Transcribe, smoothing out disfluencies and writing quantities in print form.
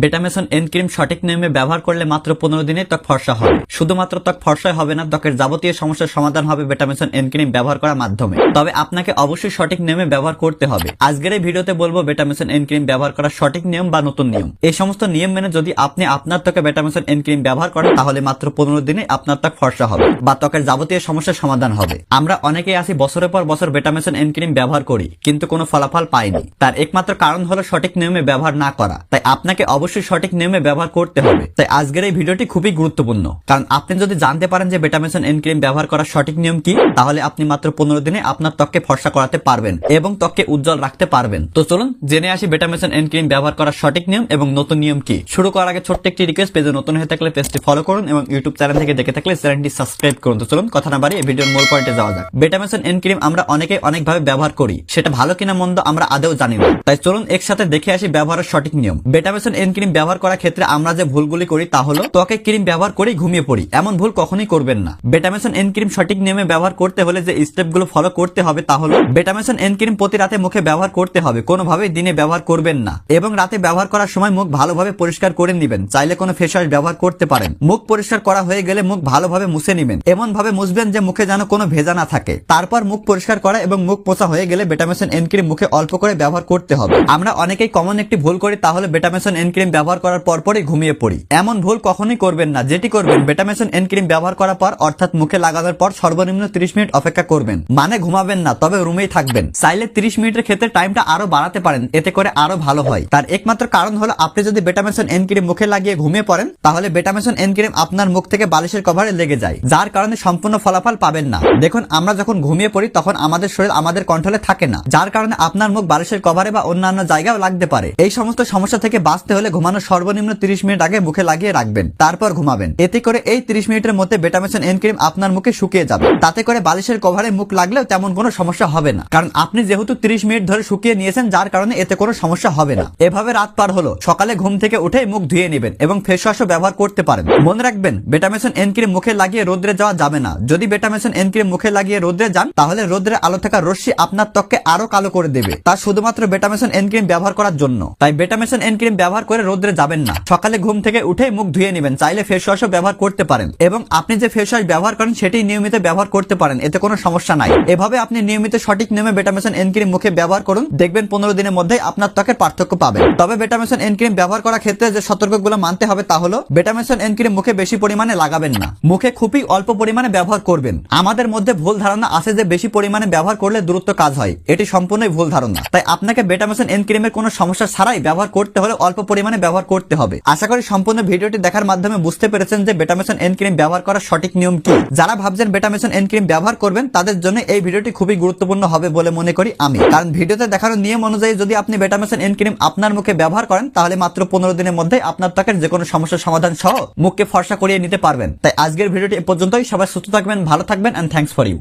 Betameson N cream সঠিক নিয়মে ব্যবহার করলে মাত্র 15 দিনে ত্বক ফর্সা হবে। শুধুমাত্র ত্বক ফর্সাই হবে না, ত্বকের যাবতীয় সমস্যার সমাধান হবে বেটামেসন এন ক্রিম ব্যবহার করার মাধ্যমে। তবে আপনাকে অবশ্যই সঠিক নিয়মে ব্যবহার করতে হবে। আজকের এই ভিডিওতে বলবো বেটামেসন এন ক্রিম ব্যবহার করার সঠিক নিয়ম বা নতুন নিয়ম। এই সমস্ত নিয়ম মেনে যদি আপনি আপনার ত্বকে বেটামেসন এন ক্রিম ব্যবহার করেন তাহলে মাত্র 15 দিনে আপনার ত্বক ফর্সা হবে বা ত্বকের যাবতীয় সমস্যার সমাধান হবে। আমরা অনেকেই আছি বছরের পর বছর বেটামেসন এন ক্রিম ব্যবহার করি কিন্তু কোনো ফলাফল পাইনি। তার একমাত্র কারণ হলো সঠিক নিয়মে ব্যবহার না করা। তাই আপনাকে অবশ্যই সঠিক নিয়মে ব্যবহার করতে হবে। তাই আজকের এই ভিডিওটি খুবই গুরুত্বপূর্ণ, কারণ আপনি যদি জানতে পারেন যে বেটামেসন এন ক্রিম ব্যবহার করার সঠিক নিয়ম কি, তাহলে আপনি মাত্র 15 দিনে আপনার ত্বককে ফর্সা করাতে পারবেন এবং ত্বককে উজ্জ্বল রাখতে পারবেন। তো চলুন জেনে আসি বেটামেসন এন ক্রিম ব্যবহার করার সঠিক নিয়ম এবং নতুন নিয়ম কি। শুরু করার আগে ছোট্ট একটি রিকোয়েস্ট, পেজে নতুন হয়ে থাকলে পেজটি ফলো করুন এবং ইউটিউব চ্যানেল থেকে দেখে থাকলে চ্যানেলটি সাবস্ক্রাইব করুন। তো চলুন কথা না বাড়িয়ে ভিডিওর মূল পয়েন্টে যাওয়া যাক। বেটামেসন এন ক্রিম আমরা অনেকেই অনেকভাবে ব্যবহার করি, সেটা ভালো কিনা মন্দ আমরা আদৌ জানি না। তাই চলুন একসাথে দেখে আসি ব্যবহারের সঠিক নিয়ম। বেটামেসন এন ক্রিম ব্যবহার করার ক্ষেত্রে আমরা যে ভুলগুলি করি তা হলো ত্বকে ক্রিম ব্যবহার করে ঘুমিয়ে পড়ি। এমন ভুল কখনোই করবেন না। বেটামেসন এন ক্রিম সঠিক নিয়মে ব্যবহার করতে হলে যে স্টেপগুলো ফলো করতে হবে তা হলো বেটামেসন এন ক্রিম প্রতি রাতে মুখে ব্যবহার করতে হবে, কোনোভাবেই দিনে ব্যবহার করবেন না। এবং রাতে ব্যবহার করার সময় মুখ ভালোভাবে পরিষ্কার করে নেবেন। চাইলে কোনো ফেস ওয়াশ ব্যবহার করতে পারেন। মুখ পরিষ্কার করা হয়ে গেলে মুখ ভালোভাবে মুছে নেবেন, এমন ভাবে মুছবেন যে মুখে যেন কোনো ভেজা না থাকে। তারপর মুখ পরিষ্কার করা এবং মুখ পোছা হয়ে গেলে বেটামেসন এন ক্রিম মুখে অল্প করে ব্যবহার করতে হবে। আমরা অনেকেই কমন একটি ভুল করি, তাহলে বেটামেসন এন ক্রিম ব্যবহার করার পরপরই ঘুমিয়ে পড়ি। এমন ভুল কখনোই করবেন না। যেটি করবেন, বেটামেসন এন ক্রিম ব্যবহার করার পর অর্থাৎ মুখে লাগানোর পর সর্বনিম্ন 30 মিনিট অপেক্ষা করবেন। মানে ঘুমাবেন না, তবে রুমেই থাকবেন। চাইলে 30 মিনিটের ক্ষেত্রে টাইমটা আরো বাড়াতে পারেন, এতে করে আরো ভালো হয়। তার একমাত্র কারণ হলো আপনি যদি বেটামেসন এন ক্রিম মুখে লাগিয়ে ঘুমিয়ে পড়েন তাহলে বেটামেসন এন ক্রিম আপনার মুখ থেকে বালিশের কভারে লেগে যায়, যার কারণে সম্পূর্ণ ফলাফল পাবেন না। দেখুন, আমরা যখন ঘুমিয়ে পড়ি তখন আমাদের শরীর আমাদের কন্ট্রোলে থাকে না, যার কারণে আপনার মুখ বালিশের কভারে বা অন্যান্য জায়গায় লাগতে পারে। এই সমস্ত সমস্যা থেকে বাঁচতে হলে ঘুমানোর সর্বনিম্ন 30 মিনিট আগে মুখে লাগিয়ে রাখবেন, তারপর ঘুমাবেন। এতে করে এই 30 মিনিটের মধ্যে বেটামেসন এন ক্রিম আপনার মুখে শুকিয়ে যাবে। তাতে করে বালিশের কভারে মুখ লাগলেও তেমন কোনো সমস্যা হবে না, কারণ আপনি যেহেতু 30 মিনিট ধরে শুকিয়ে নিয়েছেন, যার কারণে এতে কোনো সমস্যা হবে না। এভাবে রাত পার হলো, সকালে ঘুম থেকে উঠে মুখ ধুয়ে নেবেন এবং ফেস ওয়াশও ব্যবহার করতে পারেন। মনে রাখবেন, বেটামেসন এন ক্রিম মুখে লাগিয়ে রোদ্রে যাওয়া যাবে না। যদি বেটামেসন এন ক্রিম মুখে লাগিয়ে রোদ্রে যান তাহলে রোদ্রে আলো থাকা রশ্মি আপনার ত্বককে আরো কালো করে দেবে, তা শুধুমাত্র বেটামেসন এন ক্রিম ব্যবহার করার জন্য। তাই বেটামেসন এন ক্রিম ব্যবহার করে রোদ্রে যাবেন না। সকালে ঘুম থেকে উঠে মুখ ধুয়ে নেবেন। চাইলে ফেস ওয়াশও ব্যবহার করতে পারেন এবং আপনি যে ফেস ওয়াশ ব্যবহার করেন সেটি নিয়মিত ব্যবহার করতে পারেন, এতে কোনো সমস্যা নাই। এভাবে আপনি নিয়মিত সঠিক নিয়মে বেটামেসন এন ক্রিম মুখে ব্যবহার করুন, দেখবেন 15 দিনের মধ্যেই আপনার ত্বকের পার্থক্য পাবেন। তবে বেটামেসন এন ক্রিম ব্যবহার করার ক্ষেত্রে যে সতর্কগুলো মানতে হবে তা হলো বেটামেসন এন ক্রিম মুখে বেশি পরিমাণে লাগাবেন না, মুখে খুবই অল্প পরিমাণে ব্যবহার করবেন। আমাদের মধ্যে ভুল ধারণা আছে যে বেশি পরিমাণে ব্যবহার করলে দ্রুত কাজ হয়, এটি সম্পূর্ণই ভুল ধারণা। তাই আপনাকে বেটামেসন এন ক্রিমের কোনো সমস্যা ছাড়াই ব্যবহার করতে হলে অল্প পরিমাণে ব্যবহার করতে হবে। আশা করি সম্পূর্ণ ভিডিওটি দেখার মাধ্যমে বুঝতে পেরেছেন যে বেটামেসন এন ক্রিম ব্যবহার করার সঠিক নিয়ম কি। যারা ভাবছেন বেটামেসন এন ক্রিম ব্যবহার করবেন তাদের জন্য এই ভিডিওটি খুবই গুরুত্বপূর্ণ হবে বলে মনে করি আমি, কারণ ভিডিওতে দেখানো নিয়ম অনুযায়ী যদি আপনি বেটামেসন এন ক্রিম আপনার মুখে ব্যবহার করেন তাহলে মাত্র 15 দিনের মধ্যে আপনার ত্বকের যে কোনো সমস্যার সমাধান সহ মুখকে ফর্সা করিয়ে নিতে পারবেন। তাই আজকের ভিডিওটি এ পর্যন্তই। সবাই সুস্থ থাকবেন, ভালো থাকবেন, এন্ড থ্যাঙ্কস ফর ইউ।